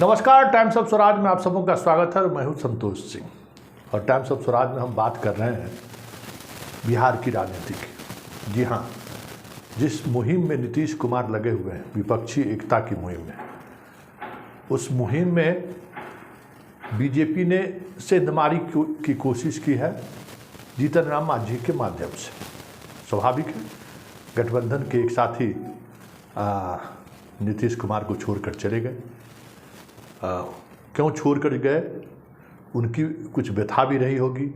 नमस्कार, times of Swaraj में आप सबों का स्वागत है। मैं हूं संतोष सिंह और टाइम्स ऑफ स्वराज में हम बात कर रहे हैं बिहार की राजनीति की। जी हां, जिस मुहिम में नीतीश कुमार लगे हुए हैं, विपक्षी एकता की मुहिम में, उस मुहिम में बीजेपी ने सेंधमारी की कोशिश की है जीतन राम मांझी के माध्यम से। स्वाभाविक है, गठबंधन के एक साथी नीतीश कुमार को छोड़कर चले गए। क्यों छोड़कर गए, उनकी कुछ व्यथा भी रही होगी,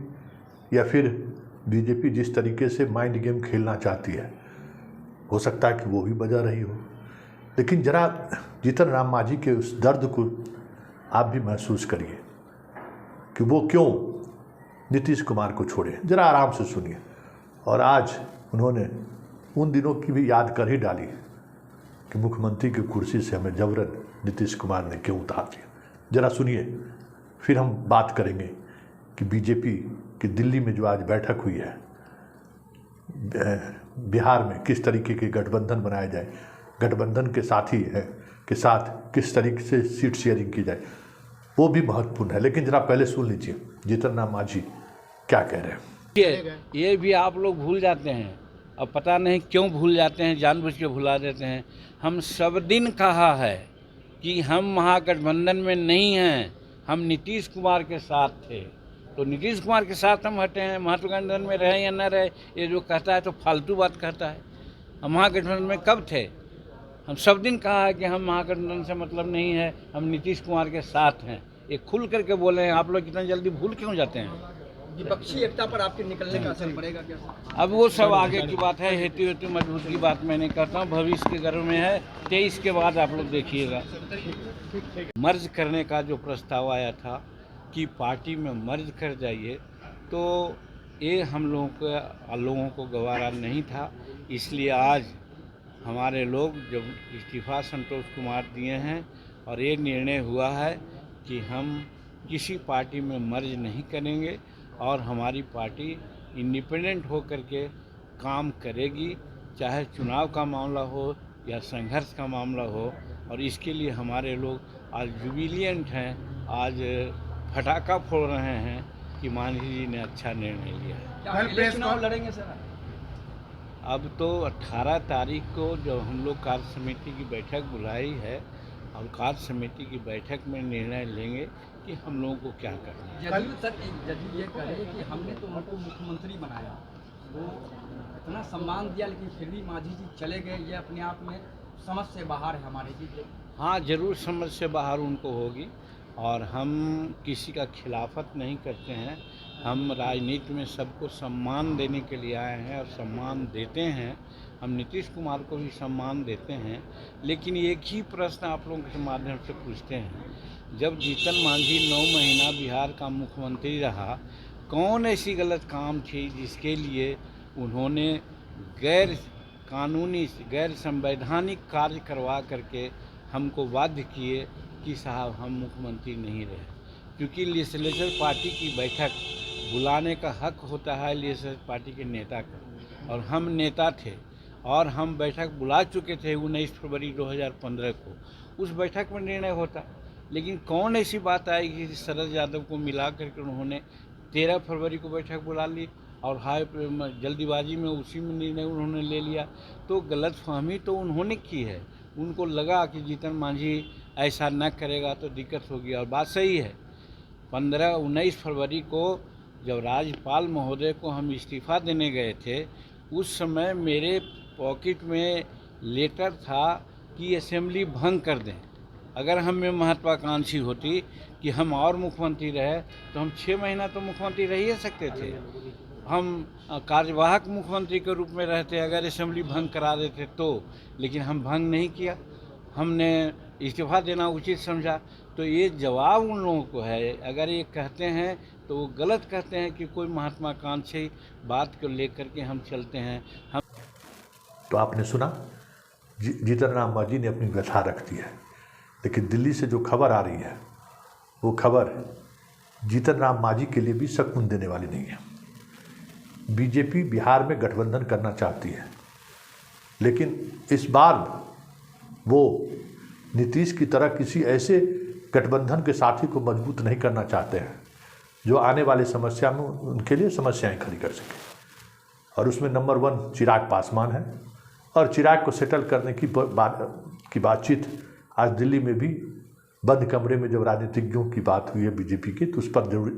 या फिर बीजेपी जिस तरीके से माइंड गेम खेलना चाहती है, हो सकता है कि वो भी वजह रही हो। लेकिन जरा जीतन राम मांझी के उस दर्द को आप भी महसूस करिए कि वो क्यों नीतीश कुमार को छोड़े। जरा आराम से सुनिए। और आज उन्होंने उन दिनों की भी याद कर ही डाली कि मुख्यमंत्री की कुर्सी से हमें जबरन नीतीश कुमार ने क्यों उतार दिया। जरा सुनिए, फिर हम बात करेंगे कि बीजेपी की दिल्ली में जो आज बैठक हुई है, बिहार में किस तरीके के गठबंधन बनाया जाए, गठबंधन के साथी है के साथ किस तरीके से सीट शेयरिंग की जाए, वो भी महत्वपूर्ण है। लेकिन जरा पहले सुन लीजिए जीतन राम मांझी क्या कह रहे हैं। ये भी आप लोग भूल जाते हैं, अब पता नहीं क्यों भूल जाते हैं, जानबूझ के भुला देते हैं। हम सब दिन कहा है कि हम महागठबंधन में नहीं हैं, हम नीतीश कुमार के साथ थे। तो नीतीश कुमार के साथ हम हटे हैं, महागठबंधन में रहे या न रहे, ये जो कहता है तो फालतू बात कहता है। हम महागठबंधन में कब थे? हम सब दिन कहा है कि हम महागठबंधन से मतलब नहीं है, हम नीतीश कुमार के साथ हैं। ये खुल करके बोले हैं। आप लोग इतना जल्दी भूल क्यों जाते हैं? विपक्षी एकता पर आपके निकलने का असर पड़ेगा क्या? अब वो सब आगे की बात है, हेतु हेतु मजबूत की बात मैं नहीं करता हूँ। भविष्य के गर्भ में है, 23 के बाद आप लोग देखिएगा। मर्ज करने का जो प्रस्ताव आया था कि पार्टी में मर्ज कर जाइए, तो ये हम लोगों को गवारा नहीं था। इसलिए आज हमारे लोग जब इस्तीफा संतोष कुमार दिए हैं और ये निर्णय हुआ है कि हम किसी पार्टी में मर्ज नहीं करेंगे और हमारी पार्टी इंडिपेंडेंट हो करके काम करेगी, चाहे चुनाव का मामला हो या संघर्ष का मामला हो। और इसके लिए हमारे लोग आज जुबिलियंट हैं, आज फटाका फोड़ रहे हैं कि मांझी जी ने अच्छा निर्णय लिया है। क्या चुनाव लड़ेंगे सर? अब तो 18 तारीख को जब हम लोग कार्य समिति की बैठक बुलाई है और कार्य समिति की बैठक में निर्णय लेंगे कि हम लोगों को क्या करना है। जदयू ये कह रही है कि हमने तो उनको मुख्यमंत्री बनाया, वो इतना सम्मान दिया, लेकिन फिर भी मांझी जी चले गए। ये अपने आप में समझ से बाहर है हमारे जी। हाँ, ज़रूर समझ से बाहर उनको होगी और हम किसी का खिलाफत नहीं करते हैं। हम राजनीति में सबको सम्मान देने के लिए आए हैं और सम्मान देते हैं। हम नीतीश कुमार को भी सम्मान देते हैं। लेकिन एक ही प्रश्न आप लोगों के माध्यम से पूछते हैं, जब जीतन मांझी 9 महीना बिहार का मुख्यमंत्री रहा, कौन ऐसी गलत काम थी जिसके लिए उन्होंने गैर कानूनी गैर संवैधानिक कार्य करवा करके हमको बाध्य किए कि साहब हम मुख्यमंत्री नहीं रहे? क्योंकि लेजिस्लेचर पार्टी की बैठक बुलाने का हक होता है लेजिस्लेचर पार्टी के नेता का, और हम नेता थे और हम बैठक बुला चुके थे 19 फरवरी 2015 को। उस बैठक में निर्णय होता, लेकिन कौन ऐसी बात आई कि शरद यादव को मिला करके उन्होंने 13 फरवरी को बैठक बुला ली और जल्दीबाजी में उसी में निर्णय उन्होंने ले लिया। तो गलतफहमी तो उन्होंने की है। उनको लगा कि जीतन मांझी ऐसा न करेगा तो दिक्कत होगी, और बात सही है। 19 फरवरी को जब राज्यपाल महोदय को हम इस्तीफ़ा देने गए थे, उस समय मेरे पॉकेट में लेटर था कि असेंबली भंग कर दें। अगर हमें महत्वाकांक्षी होती कि हम और मुख्यमंत्री रहे तो हम 6 महीना तो मुख्यमंत्री रह ही सकते थे। हम कार्यवाहक मुख्यमंत्री के रूप में रहते अगर असेंबली भंग करा देते तो। लेकिन हम भंग नहीं किया, हमने इस्तीफ़ा देना उचित समझा। तो ये जवाब उन लोगों को है। अगर ये कहते हैं तो वो गलत कहते हैं कि कोई महत्वाकांक्षी बात को लेकर के हम चलते हैं। हम तो आपने सुना, जीतन राम मांझी ने अपनी व्यथा रख दी है। लेकिन दिल्ली से जो खबर आ रही है, वो खबर जीतन राम मांझी के लिए भी सकून देने वाली नहीं है। बीजेपी बिहार में गठबंधन करना चाहती है, लेकिन इस बार वो नीतीश की तरह किसी ऐसे गठबंधन के साथी को मजबूत नहीं करना चाहते हैं, जो आने वाले समस्या में उनके लिए समस्याएं खड़ी कर सके। और उसमें नंबर 1 चिराग पासवान है। और चिराग को सेटल करने की बातचीत आज दिल्ली में भी बंद कमरे में जब राजनीतिज्ञों की बात हुई है बीजेपी की, तो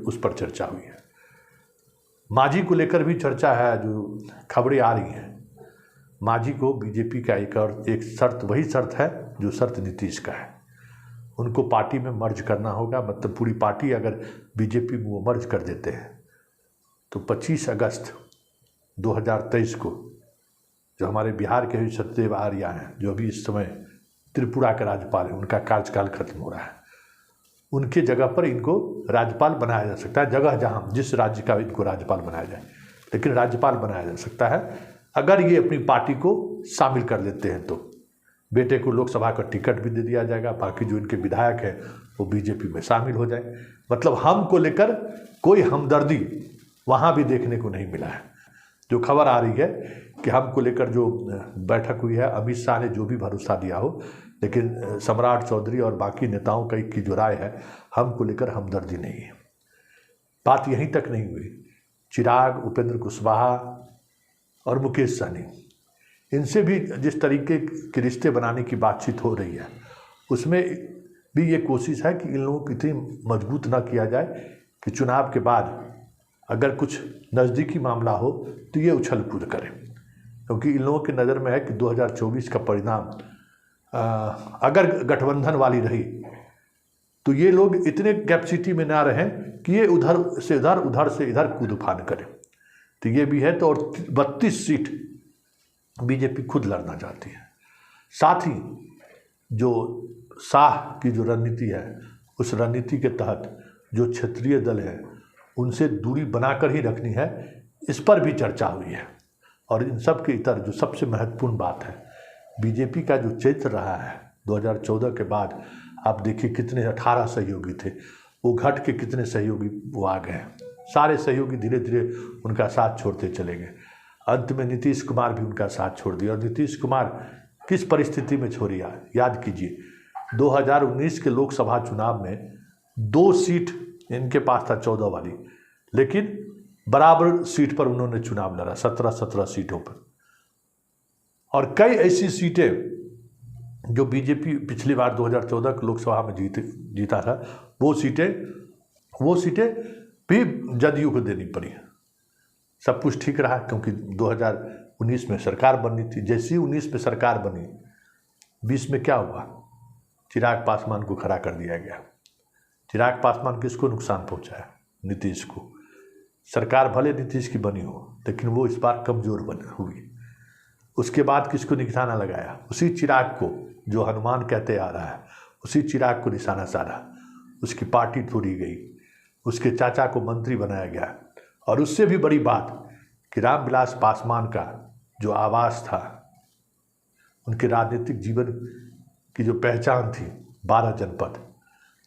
उस पर चर्चा हुई है। मांझी को लेकर भी चर्चा है, जो खबरें आ रही हैं। मांझी को बीजेपी का एक शर्त, वही शर्त है जो शर्त नीतीश का है, उनको पार्टी में मर्ज करना होगा। मतलब पूरी पार्टी अगर बीजेपी में वो मर्ज कर देते हैं तो 25 अगस्त 2023 को जो हमारे बिहार के सत्यदेव आर्या हैं, जो अभी इस समय त्रिपुरा के राज्यपाल हैं, उनका कार्यकाल खत्म हो रहा है, उनके जगह पर इनको राज्यपाल बनाया जा सकता है। जगह जहाँ जिस राज्य का इनको राज्यपाल बनाया जाए, लेकिन राज्यपाल बनाया जा सकता है अगर ये अपनी पार्टी को शामिल कर लेते हैं। तो बेटे को लोकसभा का टिकट भी दे दिया जाएगा, बाकी जो इनके विधायक हैं वो बीजेपी में शामिल हो जाए। मतलब हम को लेकर कोई हमदर्दी वहाँ भी देखने को नहीं मिला है। जो खबर आ रही है कि हमको लेकर जो बैठक हुई है, अमित शाह ने जो भी भरोसा दिया हो, लेकिन सम्राट चौधरी और बाकी नेताओं की जो राय है, हमको लेकर हमदर्दी नहीं है। बात यहीं तक नहीं हुई। चिराग, उपेंद्र कुशवाहा और मुकेश सहनी, इनसे भी जिस तरीके के रिश्ते बनाने की बातचीत हो रही है, उसमें भी ये कोशिश है कि इन लोगों को इतनी मजबूत ना किया जाए कि चुनाव के बाद अगर कुछ नज़दीकी मामला हो तो ये उछल कूद करें। क्योंकि इन लोगों की नज़र में है कि 2024 का परिणाम अगर गठबंधन वाली रही तो ये लोग इतने कैपेसिटी में ना रहें कि ये उधर से इधर कूद फान करें। तो ये भी है। तो और 32 सीट बीजेपी खुद लड़ना चाहती है। साथ ही जो शाह की जो रणनीति है, उस रणनीति के तहत जो क्षेत्रीय दल है उनसे दूरी बनाकर ही रखनी है, इस पर भी चर्चा हुई है। और इन सब के इतर जो सबसे महत्वपूर्ण बात है, बीजेपी का जो चरित्र रहा है 2014 के बाद, आप देखिए कितने 18 सहयोगी थे, वो घट के कितने सहयोगी वो आ गए। सारे सहयोगी धीरे धीरे उनका साथ छोड़ते चले गए। अंत में नीतीश कुमार भी उनका साथ छोड़ दिया। और नीतीश कुमार किस परिस्थिति में छोड़िया, याद कीजिए 2019 के लोकसभा चुनाव में 2 सीट इनके पास था 14 वाली, लेकिन बराबर सीट पर उन्होंने चुनाव लड़ा, 17 सीटों पर। और कई ऐसी सीटें जो बीजेपी पिछली बार 2014 के लोकसभा में जीता था, वो सीटें भी जदयू को देनी पड़ी। सब कुछ ठीक रहा क्योंकि 2019 में सरकार बननी थी। जैसी 19 में सरकार बनी, 20 में क्या हुआ, चिराग पासवान को खड़ा कर दिया गया। चिराग पासवान किसको नुकसान पहुंचाया? नीतीश को। सरकार भले नीतीश की बनी हो, लेकिन वो इस बार कमज़ोर हुई। उसके बाद किसको निशाना लगाया? उसी चिराग को जो हनुमान कहते आ रहा है, उसी चिराग को निशाना साधा। उसकी पार्टी तोड़ी गई, उसके चाचा को मंत्री बनाया गया। और उससे भी बड़ी बात कि रामविलास पासवान का जो आवाज़ था, उनके राजनीतिक जीवन की जो पहचान थी, 12 जनपद,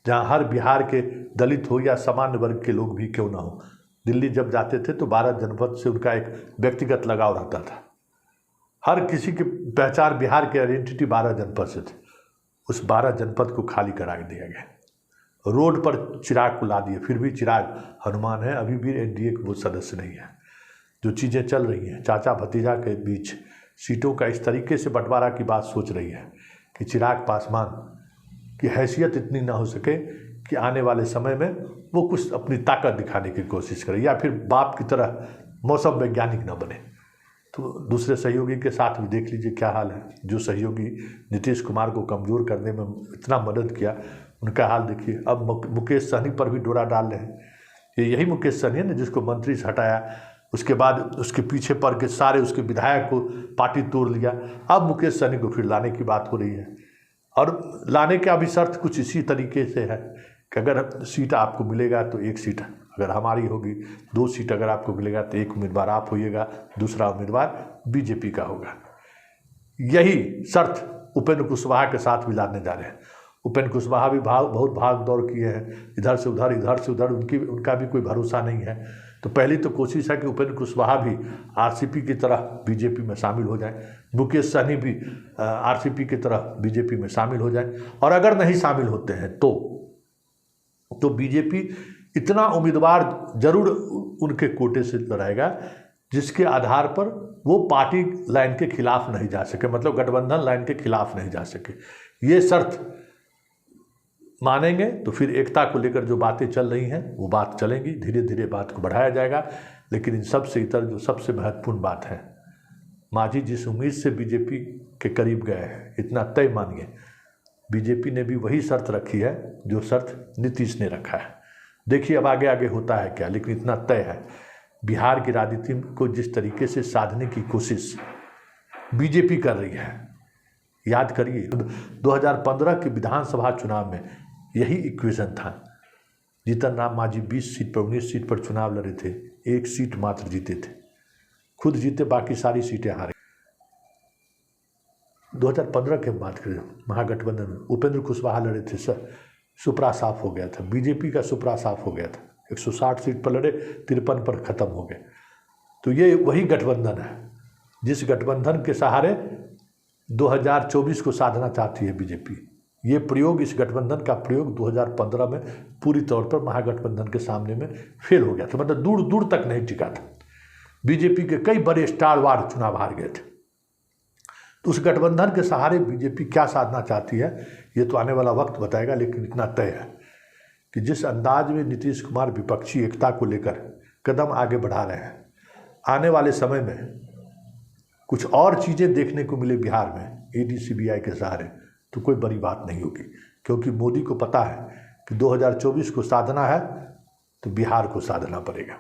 जहाँ हर बिहार के दलित हो या सामान्य वर्ग के लोग भी क्यों ना हो, दिल्ली जब जाते थे तो 12 जनपद से उनका एक व्यक्तिगत लगाव रहता था। हर किसी की पहचान, बिहार के आइडेंटिटी 12 जनपद से थे। उस 12 जनपद को खाली करा दिया गया, रोड पर चिराग को ला दिए। फिर भी चिराग हनुमान है, अभी भी एनडीए के वो सदस्य नहीं है। जो चीज़ें चल रही हैं, चाचा भतीजा के बीच सीटों का इस तरीके से बंटवारा की बात सोच रही है कि चिराग पासवान की हैसियत इतनी ना हो सके कि आने वाले समय में वो कुछ अपनी ताकत दिखाने की कोशिश करे, या फिर बाप की तरह मौसम वैज्ञानिक न बने। तो दूसरे सहयोगी के साथ भी देख लीजिए क्या हाल है। जो सहयोगी नीतीश कुमार को कमज़ोर करने में इतना मदद किया, उनका हाल देखिए। अब मुकेश सहनी पर भी डोरा डाल रहे हैं। यही मुकेश सहनी है ना जिसको मंत्री से हटाया, उसके बाद उसके पीछे पड़ के सारे उसके विधायक को पार्टी तोड़ लिया। अब मुकेश सहनी को फिर लाने की बात हो रही है। और लाने का भी शर्त कुछ इसी तरीके से है कि अगर सीट आपको मिलेगा तो 1 सीट अगर हमारी होगी, 2 सीट अगर आपको मिलेगा तो 1 उम्मीदवार आप होइएगा, दूसरा उम्मीदवार बीजेपी का होगा। यही शर्त उपेंद्र कुशवाहा के साथ भी लाने जा रहे हैं। उपेंद्र कुशवाहा भी बहुत भाग दौड़ किए हैं, इधर से उधर, उनका भी कोई भरोसा नहीं है। तो पहली तो कोशिश है कि उपेंद्र कुशवाहा भी आरसीपी की तरह बीजेपी में शामिल हो जाए, मुकेश सहनी भी आरसीपी की तरह बीजेपी में शामिल हो जाए। और अगर नहीं शामिल होते हैं तो तो बीजेपी इतना उम्मीदवार जरूर उनके कोटे से लड़ाएगा जिसके आधार पर वो पार्टी लाइन के खिलाफ नहीं जा सके, मतलब गठबंधन लाइन के खिलाफ नहीं जा सके। ये शर्त मानेंगे तो फिर एकता को लेकर जो बातें चल रही हैं वो बात चलेंगी, धीरे धीरे बात को बढ़ाया जाएगा। लेकिन इन सब से इतर जो सबसे महत्वपूर्ण बात है, मांझी जिस उम्मीद से बीजेपी के करीब गए हैं, इतना तय मानिए बीजेपी ने भी वही शर्त रखी है जो शर्त नीतीश ने रखा है। देखिए अब आगे आगे होता है क्या, लेकिन इतना तय है बिहार की राजनीति को जिस तरीके से साधने की कोशिश बीजेपी कर रही है। याद करिए 2015 के विधानसभा चुनाव में यही इक्वेशन था। जीतन राम मांझी 20 सीट पर 19 सीट पर चुनाव लड़े थे, 1 सीट मात्र जीते थे, खुद जीते, बाकी सारी सीटें हारे। 2015 की बात करें, महागठबंधन में उपेंद्र कुशवाहा लड़े थे, सुपरा साफ हो गया था, बीजेपी का सुपरा साफ हो गया था, 160 सीट पर लड़े, 53 पर ख़त्म हो गए। तो ये वही गठबंधन है जिस गठबंधन के सहारे 2024 को साधना चाहती है बीजेपी। ये प्रयोग, इस गठबंधन का प्रयोग 2015 में पूरी तौर पर महागठबंधन के सामने में फेल हो गया था, मतलब दूर दूर तक नहीं टिका था। बीजेपी के कई बड़े स्टार वार चुनाव हार गए थे। तो उस गठबंधन के सहारे बीजेपी क्या साधना चाहती है ये तो आने वाला वक्त बताएगा। लेकिन इतना तय है कि जिस अंदाज में नीतीश कुमार विपक्षी एकता को लेकर कदम आगे बढ़ा रहे हैं, आने वाले समय में कुछ और चीज़ें देखने को मिले बिहार में ईडी सीबीआई के सहारे, तो कोई बड़ी बात नहीं होगी, क्योंकि मोदी को पता है कि 2024 को साधना है तो बिहार को साधना पड़ेगा।